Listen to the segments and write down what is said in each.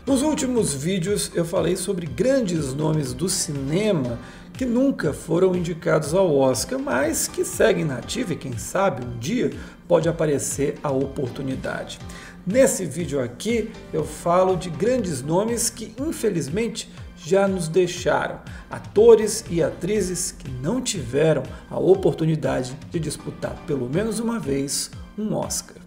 Nos últimos vídeos eu falei sobre grandes nomes do cinema que nunca foram indicados ao Oscar, mas que seguem na ativa e quem sabe um dia pode aparecer a oportunidade. Nesse vídeo aqui eu falo de grandes nomes que infelizmente já nos deixaram, atores e atrizes que não tiveram a oportunidade de disputar pelo menos uma vez um Oscar.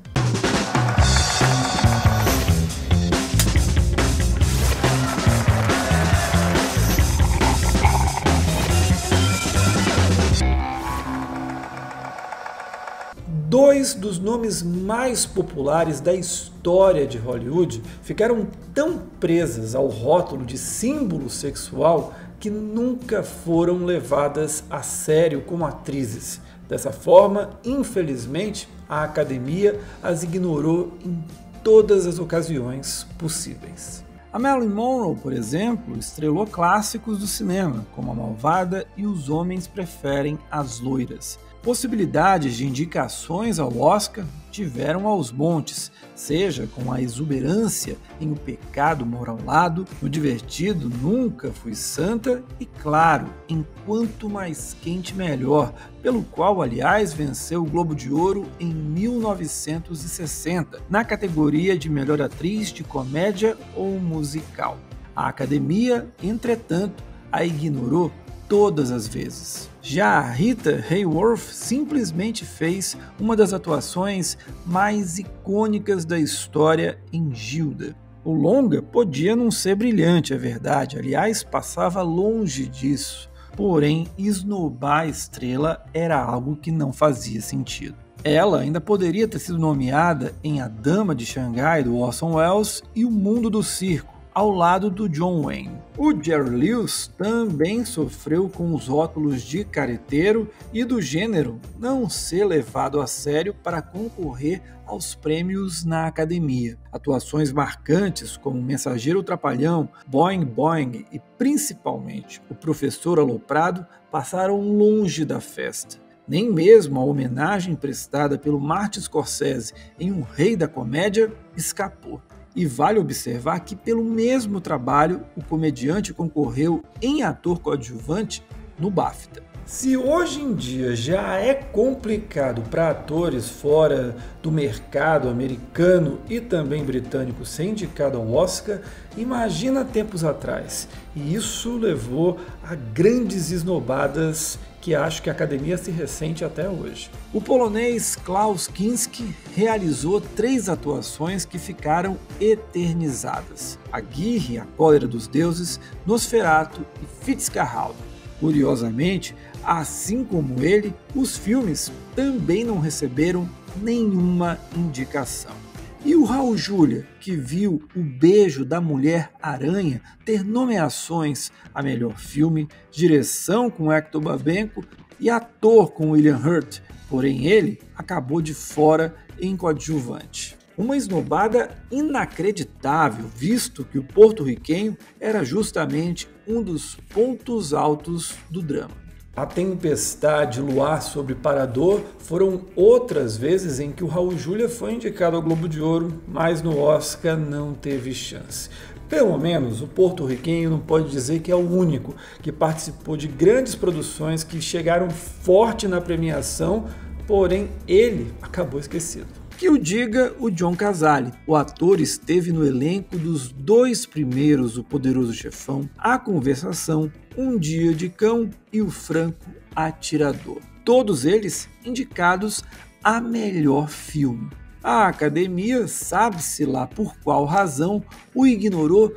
Dois dos nomes mais populares da história de Hollywood ficaram tão presas ao rótulo de símbolo sexual que nunca foram levadas a sério como atrizes. Dessa forma, infelizmente, a Academia as ignorou em todas as ocasiões possíveis. A Marilyn Monroe, por exemplo, estrelou clássicos do cinema, como A Malvada e Os Homens Preferem as Loiras. Possibilidades de indicações ao Oscar tiveram aos montes, seja com a exuberância em O Pecado Mal Lado, no divertido Nunca Fui Santa e, claro, em Quanto Mais Quente Melhor, pelo qual, aliás, venceu o Globo de Ouro em 1960, na categoria de Melhor Atriz de Comédia ou Musical. A Academia, entretanto, a ignorou todas as vezes. Já a Rita Hayworth simplesmente fez uma das atuações mais icônicas da história em Gilda. O longa podia não ser brilhante, é verdade, aliás, passava longe disso. Porém, esnobar a estrela era algo que não fazia sentido. Ela ainda poderia ter sido nomeada em A Dama de Xangai, do Orson Welles, e O Mundo do Circo, ao lado do John Wayne. O Jerry Lewis também sofreu com os rótulos de careteiro e do gênero não ser levado a sério para concorrer aos prêmios na Academia. Atuações marcantes como Mensageiro Trapalhão, Boing Boing e principalmente O Professor Aloprado passaram longe da festa. Nem mesmo a homenagem prestada pelo Martin Scorsese em Um Rei da Comédia escapou. E vale observar que pelo mesmo trabalho o comediante concorreu em ator coadjuvante no BAFTA. Se hoje em dia já é complicado para atores fora do mercado americano e também britânico ser indicado ao Oscar, imagina tempos atrás. E isso levou a grandes esnobadas que acho que a Academia se ressente até hoje. O polonês Klaus Kinski realizou 3 atuações que ficaram eternizadas: Aguirre, A Cólera dos Deuses, Nosferatu e Fitzcarraldo. Curiosamente, assim como ele, os filmes também não receberam nenhuma indicação. E o Raul Julia, que viu O Beijo da Mulher-Aranha ter nomeações a melhor filme, direção com Hector Babenco e ator com William Hurt, porém ele acabou de fora em coadjuvante. Uma esnobada inacreditável, visto que o porto-riquenho era justamente um dos pontos altos do drama. A Tempestade, Luar sobre Parador foram outras vezes em que o Raul Julia foi indicado ao Globo de Ouro, mas no Oscar não teve chance. Pelo menos o porto-riquenho não pode dizer que é o único que participou de grandes produções que chegaram forte na premiação, porém ele acabou esquecido. Que o diga o John Cazale. O ator esteve no elenco dos 2 primeiros O Poderoso Chefão, A Conversação, Um Dia de Cão e O Franco Atirador. Todos eles indicados a melhor filme. A Academia, sabe-se lá por qual razão, o ignorou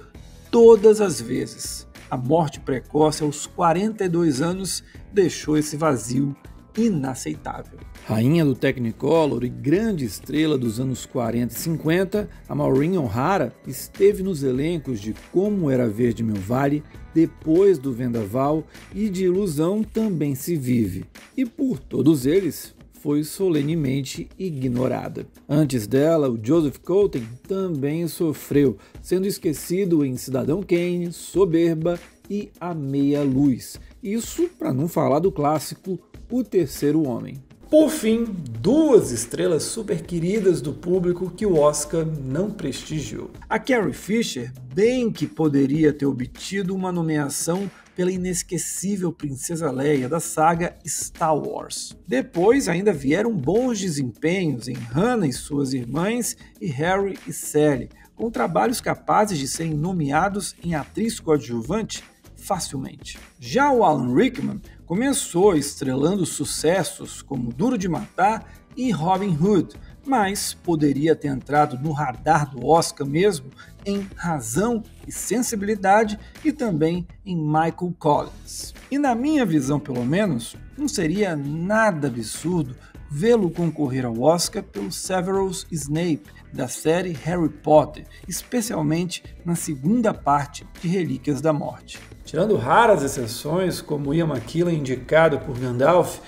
todas as vezes. A morte precoce aos 42 anos deixou esse vazio inaceitável. Rainha do Technicolor e grande estrela dos anos 40 e 50, a Maureen O'Hara esteve nos elencos de Como Era Verde Meu Vale, Depois do Vendaval e de Ilusão Também Se Vive. E por todos eles, foi solenemente ignorada. Antes dela, o Joseph Cotten também sofreu, sendo esquecido em Cidadão Kane, Soberba e A Meia Luz. Isso para não falar do clássico O Terceiro Homem. Por fim, duas estrelas super queridas do público que o Oscar não prestigiou. A Carrie Fisher bem que poderia ter obtido uma nomeação pela inesquecível Princesa Leia da saga Star Wars. Depois ainda vieram bons desempenhos em Hannah e suas irmãs e Harry e Sally, com trabalhos capazes de serem nomeados em atriz coadjuvante facilmente. Já o Alan Rickman começou estrelando sucessos como Duro de Matar e Robin Hood, mas poderia ter entrado no radar do Oscar mesmo em Razão e Sensibilidade e também em Michael Collins. E na minha visão, pelo menos, não seria nada absurdo vê-lo concorrer ao Oscar pelo Severus Snape da série Harry Potter, especialmente na segunda parte de Relíquias da Morte. Tirando raras exceções, como Ian McKellen indicado por Gandalf,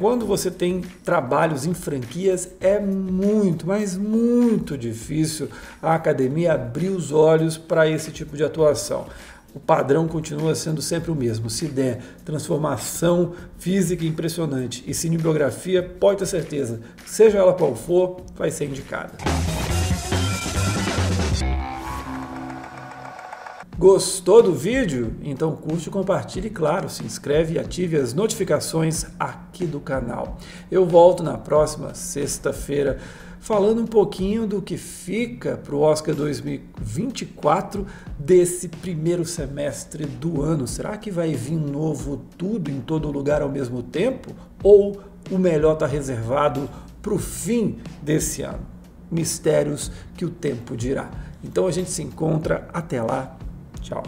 quando você tem trabalhos em franquias, é muito, mas muito difícil a academia abrir os olhos para esse tipo de atuação. O padrão continua sendo sempre o mesmo. Se der transformação física impressionante e cinebiografia, pode ter certeza, seja ela qual for, vai ser indicada. Gostou do vídeo? Então curte e compartilhe, claro, se inscreve e ative as notificações aqui do canal. Eu volto na próxima sexta-feira falando um pouquinho do que fica para o Oscar 2024 desse primeiro semestre do ano. Será que vai vir novo tudo em todo lugar ao mesmo tempo? Ou o melhor está reservado para o fim desse ano? Mistérios que o tempo dirá. Então a gente se encontra até lá. Tchau.